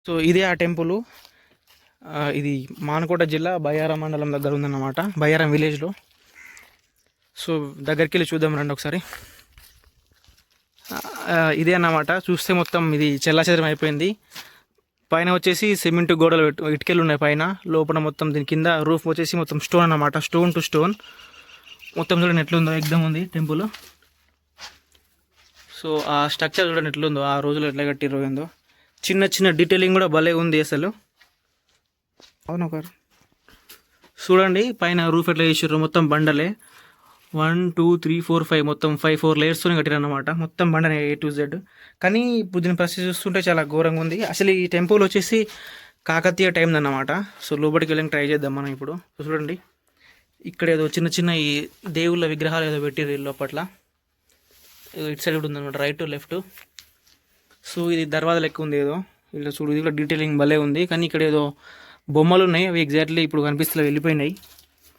So ఇదే ఆ temple. ఇది మానకోట జిల్లా బయ్యారం మండలం దగ్గర ఉందన్నమాట, బయ్యారం విలేజ్లో. సో దగ్గరికి వెళ్ళి చూద్దాం రండి ఒకసారి. ఇదే అన్నమాట. చూస్తే మొత్తం ఇది చెల్లాచెదరం అయిపోయింది. పైన వచ్చేసి సిమెంట్ గోడలు ఇటుకలు ఉన్నాయి పైన. లోపల మొత్తం దీని కింద రూఫ్ వచ్చేసి మొత్తం స్టోన్ అన్నమాట, స్టోన్ టు స్టోన్. మొత్తం చూడండి ఎట్లుందో, ఎగ్దమ్ ఉంది టెంపుల్. సో ఆ స్ట్రక్చర్ చూడండి ఎట్లుందో, ఆ రోజులో ఎట్లా కట్టిరో ఏందో. చిన్న చిన్న డీటెయిలింగ్ కూడా భలే ఉంది అసలు. అవును ఒకరు చూడండి పైన రూఫ్ ఎట్లా చేసారు, మొత్తం బండలే. 1 2 3 4 5 మొత్తం 4 లేయర్స్తో కట్టారు అనమాట. మొత్తం బండనే A to Z. కానీ ఇప్పుడు దీని పరిస్థితి చూస్తుంటే చాలా ఘోరంగా ఉంది. అసలు ఈ టెంపుల్ వచ్చేసి కాకతీయ టైం అన్నమాట. సో లోపలికి వెళ్ళి ట్రై చేద్దాం మనం ఇప్పుడు. చూడండి ఇక్కడ ఏదో చిన్న చిన్న ఈ దేవుళ్ళ విగ్రహాలు ఏదో పెట్టిరు లోపట్ల. ఇటు సైడ్ కూడా ఉందన్నమాట, రైట్ టు లెఫ్ట్. సో ఇది దర్వాజా లెక్క ఉంది ఏదో. ఇలా చూడు, ఇది కూడా డీటెయిలింగ్ భలే ఉంది. కానీ ఇక్కడ ఏదో బొమ్మలు ఉన్నాయి, అవి ఎగ్జాక్ట్లీ ఇప్పుడు కనిపిస్తలే, వెళ్ళిపోయినాయి.